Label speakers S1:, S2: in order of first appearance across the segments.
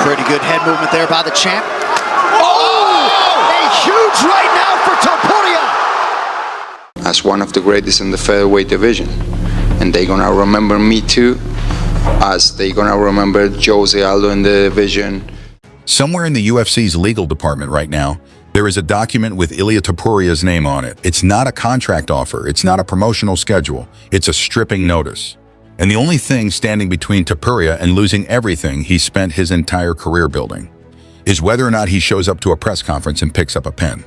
S1: Pretty good head movement there by the champ. Oh! A huge right now for Topuria!
S2: As one of the greatest in the featherweight division. And they're gonna remember me too, as they're gonna remember Jose Aldo in the division.
S3: Somewhere in the UFC's legal department right now, there is a document with Ilia Topuria's name on it. It's not a contract offer, it's not a promotional schedule, it's a stripping notice. And the only thing standing between Topuria and losing everything he spent his entire career building is whether or not he shows up to a press conference and picks up a pen.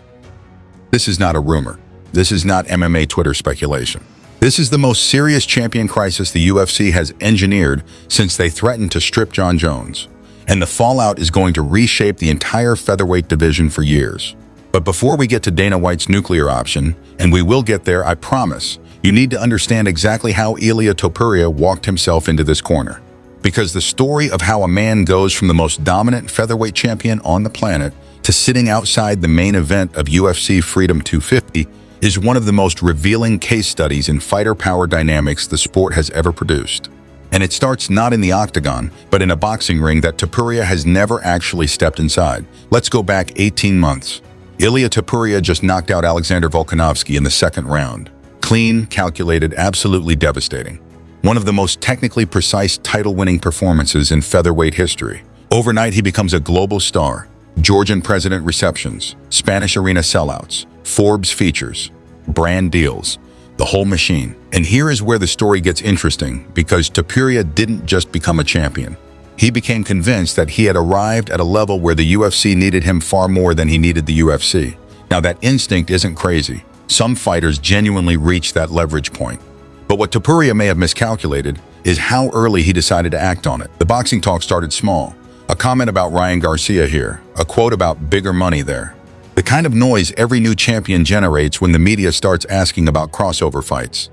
S3: This is not a rumor. This is not MMA Twitter speculation. This is the most serious champion crisis the UFC has engineered since they threatened to strip Jon Jones. And the fallout is going to reshape the entire featherweight division for years. But before we get to Dana White's nuclear option, and we will get there, I promise, you need to understand exactly how Ilia Topuria walked himself into this corner. Because the story of how a man goes from the most dominant featherweight champion on the planet to sitting outside the main event of UFC Freedom 250 is one of the most revealing case studies in fighter power dynamics the sport has ever produced. And it starts not in the octagon, but in a boxing ring that Topuria has never actually stepped inside. Let's go back 18 months. Ilia Topuria just knocked out Alexander Volkanovski in the second round. Clean, calculated, absolutely devastating. One of the most technically precise title-winning performances in featherweight history. Overnight, he becomes a global star. Georgian president receptions, Spanish arena sellouts, Forbes features, brand deals, the whole machine. And here is where the story gets interesting, because Topuria didn't just become a champion. He became convinced that he had arrived at a level where the UFC needed him far more than he needed the UFC. Now, that instinct isn't crazy. Some fighters genuinely reach that leverage point. But what Topuria may have miscalculated is how early he decided to act on it. The boxing talk started small. A comment about Ryan Garcia here, a quote about bigger money there. The kind of noise every new champion generates when the media starts asking about crossover fights.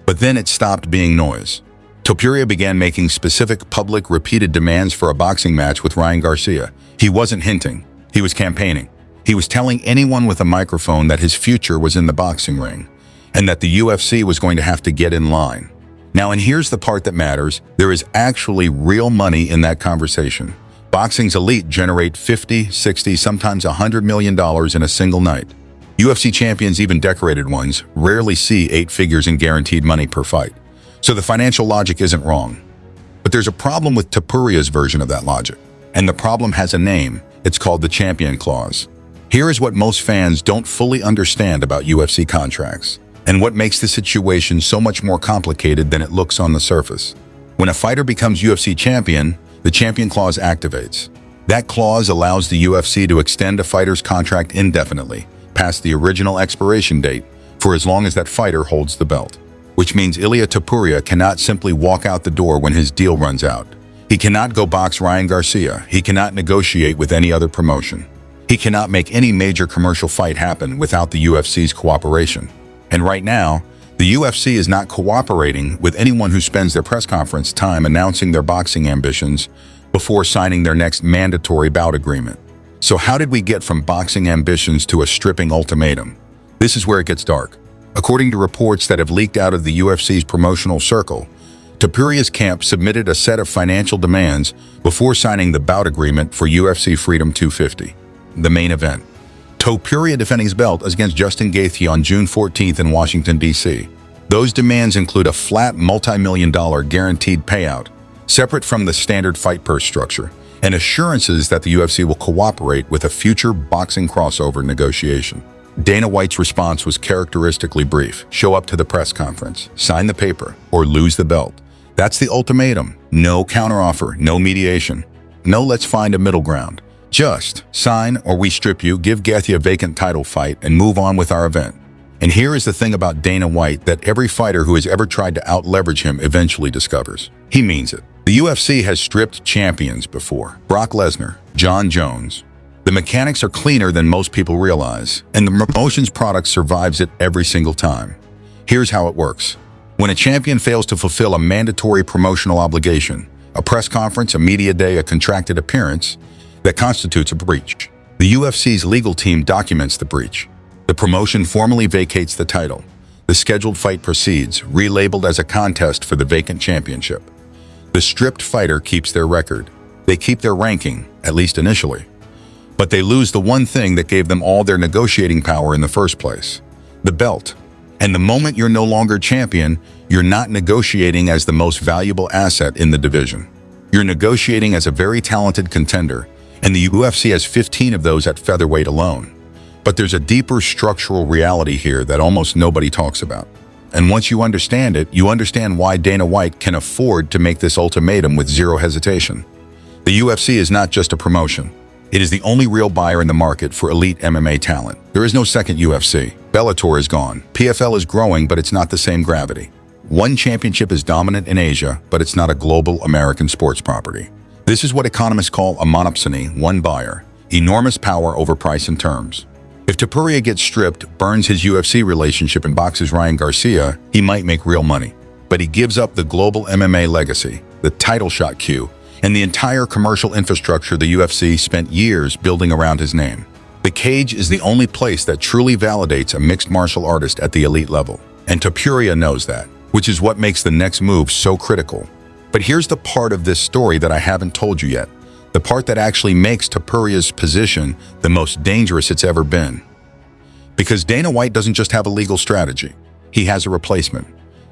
S3: But then it stopped being noise. Topuria began making specific, public, repeated demands for a boxing match with Ryan Garcia. He wasn't hinting. He was campaigning. He was telling anyone with a microphone that his future was in the boxing ring, and that the UFC was going to have to get in line. Now, and here's the part that matters. There is actually real money in that conversation. Boxing's elite generate 50, 60, sometimes $100 million in a single night. UFC champions, even decorated ones, rarely see 8 figures in guaranteed money per fight. So the financial logic isn't wrong. But there's a problem with Topuria's version of that logic. And the problem has a name. It's called the Champion Clause. Here is what most fans don't fully understand about UFC contracts, and what makes the situation so much more complicated than it looks on the surface. When a fighter becomes UFC champion, the Champion Clause activates. That clause allows the UFC to extend a fighter's contract indefinitely, past the original expiration date, for as long as that fighter holds the belt. Which means Ilia Topuria cannot simply walk out the door when his deal runs out. He cannot go box Ryan Garcia. He cannot negotiate with any other promotion. He cannot make any major commercial fight happen without the UFC's cooperation. And right now, the UFC is not cooperating with anyone who spends their press conference time announcing their boxing ambitions before signing their next mandatory bout agreement. So how did we get from boxing ambitions to a stripping ultimatum? This is where it gets dark. According to reports that have leaked out of the UFC's promotional circle, Topuria's camp submitted a set of financial demands before signing the bout agreement for UFC Freedom 250, the main event. Topuria defending his belt against Justin Gaethje on June 14th in Washington, D.C. Those demands include a flat multi-million-dollar guaranteed payout, separate from the standard fight purse structure, and assurances that the UFC will cooperate with a future boxing crossover negotiation. Dana White's response was characteristically brief. Show up to the press conference, sign the paper, or lose the belt. That's the ultimatum. No counteroffer, no mediation. No let's find a middle ground. Just sign or we strip you, give Gaethje a vacant title fight, and move on with our event. And here is the thing about Dana White that every fighter who has ever tried to out-leverage him eventually discovers. He means it. The UFC has stripped champions before. Brock Lesnar, Jon Jones. The mechanics are cleaner than most people realize, and the promotion's product survives it every single time. Here's how it works. When a champion fails to fulfill a mandatory promotional obligation, a press conference, a media day, a contracted appearance, that constitutes a breach. The UFC's legal team documents the breach. The promotion formally vacates the title. The scheduled fight proceeds, relabeled as a contest for the vacant championship. The stripped fighter keeps their record. They keep their ranking, at least initially. But they lose the one thing that gave them all their negotiating power in the first place, the belt. And the moment you're no longer champion, you're not negotiating as the most valuable asset in the division. You're negotiating as a very talented contender, and the UFC has 15 of those at featherweight alone. But there's a deeper structural reality here that almost nobody talks about. And once you understand it, you understand why Dana White can afford to make this ultimatum with zero hesitation. The UFC is not just a promotion. It is the only real buyer in the market for elite MMA talent. There is no second UFC. Bellator is gone. PFL is growing, but it's not the same gravity. One championship is dominant in Asia, but it's not a global American sports property. This is what economists call a monopsony, one buyer, enormous power over price and terms. If Topuria gets stripped, burns his UFC relationship and boxes Ryan Garcia, he might make real money. But he gives up the global MMA legacy, the title shot queue, and the entire commercial infrastructure the UFC spent years building around his name. The cage is the only place that truly validates a mixed martial artist at the elite level. And Topuria knows that, which is what makes the next move so critical. But here's the part of this story that I haven't told you yet, the part that actually makes Topuria's position the most dangerous it's ever been. Because Dana White doesn't just have a legal strategy, he has a replacement.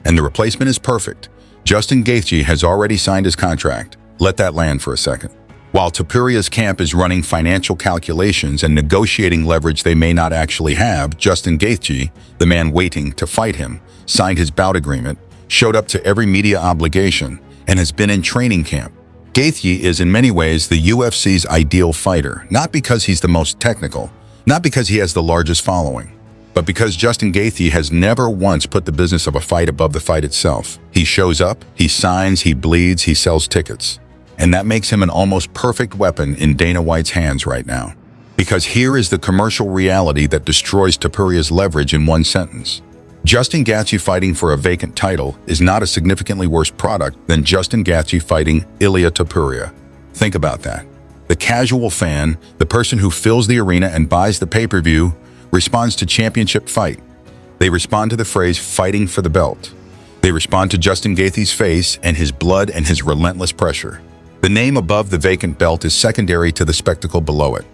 S3: And the replacement is perfect. Justin Gaethje has already signed his contract. Let that land for a second. While Topuria's camp is running financial calculations and negotiating leverage they may not actually have, Justin Gaethje, the man waiting to fight him, signed his bout agreement, showed up to every media obligation, and has been in training camp. Gaethje is in many ways the UFC's ideal fighter, not because he's the most technical, not because he has the largest following, but because Justin Gaethje has never once put the business of a fight above the fight itself. He shows up, he signs, he bleeds, he sells tickets. And that makes him an almost perfect weapon in Dana White's hands right now. Because here is the commercial reality that destroys Topuria's leverage in one sentence. Justin Gaethje fighting for a vacant title is not a significantly worse product than Justin Gaethje fighting Ilia Topuria. Think about that. The casual fan, the person who fills the arena and buys the pay-per-view, responds to championship fight. They respond to the phrase fighting for the belt. They respond to Justin Gaethje's face and his blood and his relentless pressure. The name above the vacant belt is secondary to the spectacle below it.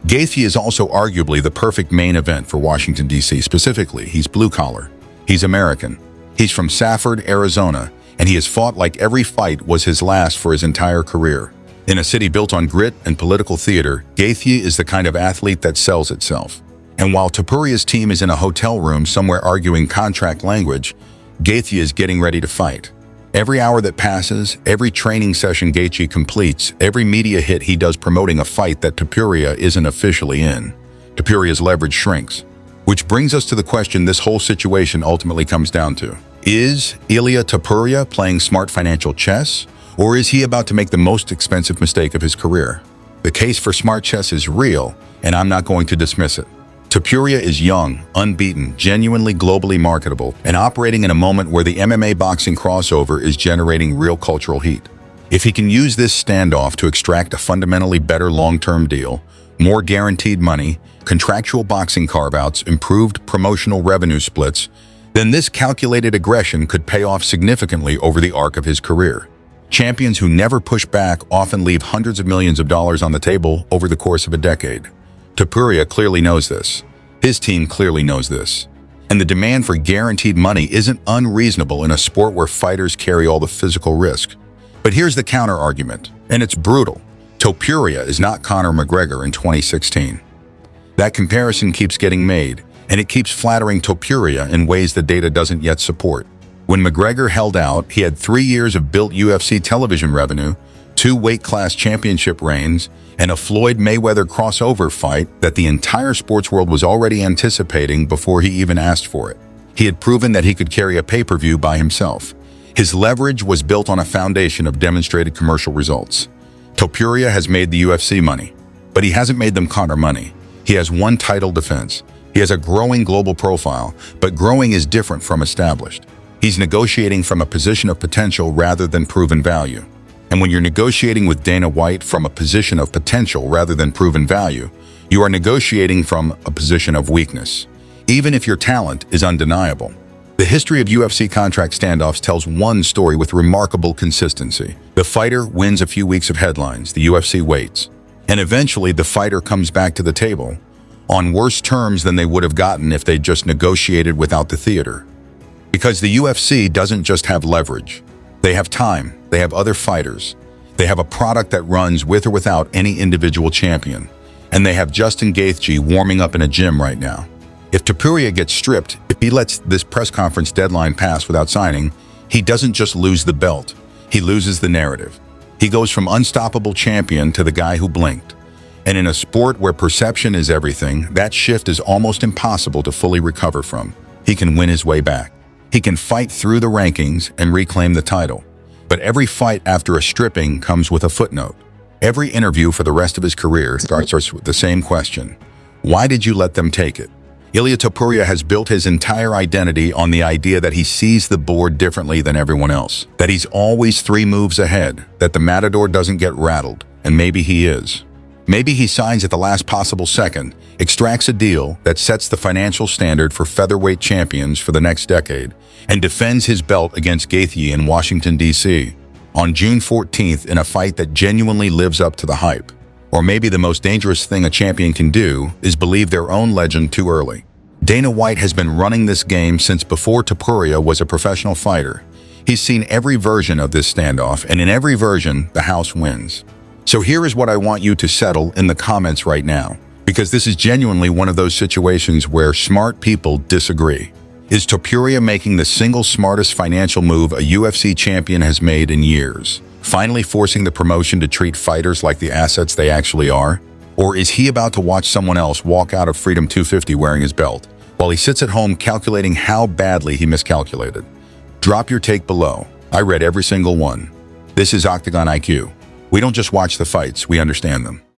S3: Gaethje is also arguably the perfect main event for Washington, D.C. specifically. He's blue-collar. He's American. He's from Safford, Arizona, and he has fought like every fight was his last for his entire career. In a city built on grit and political theater, Gaethje is the kind of athlete that sells itself. And while Topuria's team is in a hotel room somewhere arguing contract language, Gaethje is getting ready to fight. Every hour that passes, every training session Gaethje completes, every media hit he does promoting a fight that Topuria isn't officially in, Topuria's leverage shrinks. Which brings us to the question this whole situation ultimately comes down to. Is Ilia Topuria playing smart financial chess, or is he about to make the most expensive mistake of his career? The case for smart chess is real, and I'm not going to dismiss it. Topuria is young, unbeaten, genuinely globally marketable, and operating in a moment where the MMA boxing crossover is generating real cultural heat. If he can use this standoff to extract a fundamentally better long-term deal, more guaranteed money, contractual boxing carve-outs, improved promotional revenue splits, then this calculated aggression could pay off significantly over the arc of his career. Champions who never push back often leave hundreds of millions of dollars on the table over the course of a decade. Topuria clearly knows this. His team clearly knows this. And the demand for guaranteed money isn't unreasonable in a sport where fighters carry all the physical risk. But here's the counter-argument, and it's brutal. Topuria is not Conor McGregor in 2016. That comparison keeps getting made, and it keeps flattering Topuria in ways the data doesn't yet support. When McGregor held out, he had 3 years of built UFC television revenue, 2 weight class championship reigns, and a Floyd-Mayweather crossover fight that the entire sports world was already anticipating before he even asked for it. He had proven that he could carry a pay-per-view by himself. His leverage was built on a foundation of demonstrated commercial results. Topuria has made the UFC money, but he hasn't made them Conor money. He has one title defense. He has a growing global profile, but growing is different from established. He's negotiating from a position of potential rather than proven value. And when you're negotiating with Dana White from a position of potential rather than proven value, you are negotiating from a position of weakness, even if your talent is undeniable. The history of UFC contract standoffs tells one story with remarkable consistency. The fighter wins a few weeks of headlines, the UFC waits, and eventually the fighter comes back to the table on worse terms than they would have gotten if they'd just negotiated without the theater. Because the UFC doesn't just have leverage. They have time, they have other fighters, they have a product that runs with or without any individual champion, and they have Justin Gaethje warming up in a gym right now. If Topuria gets stripped, if he lets this press conference deadline pass without signing, he doesn't just lose the belt, he loses the narrative. He goes from unstoppable champion to the guy who blinked. And in a sport where perception is everything, that shift is almost impossible to fully recover from. He can win his way back. He can fight through the rankings and reclaim the title. But every fight after a stripping comes with a footnote. Every interview for the rest of his career starts with the same question. Why did you let them take it? Ilia Topuria has built his entire identity on the idea that he sees the board differently than everyone else, that he's always 3 moves ahead, that the matador doesn't get rattled, and maybe he is. Maybe he signs at the last possible second, extracts a deal that sets the financial standard for featherweight champions for the next decade, and defends his belt against Gaethje in Washington, D.C. on June 14th in a fight that genuinely lives up to the hype. Or maybe the most dangerous thing a champion can do is believe their own legend too early. Dana White has been running this game since before Topuria was a professional fighter. He's seen every version of this standoff, and in every version, the house wins. So here is what I want you to settle in the comments right now, because this is genuinely one of those situations where smart people disagree. Is Topuria making the single smartest financial move a UFC champion has made in years? Finally forcing the promotion to treat fighters like the assets they actually are? Or is he about to watch someone else walk out of Freedom 250 wearing his belt, while he sits at home calculating how badly he miscalculated? Drop your take below. I read every single one. This is Octagon IQ. We don't just watch the fights, we understand them.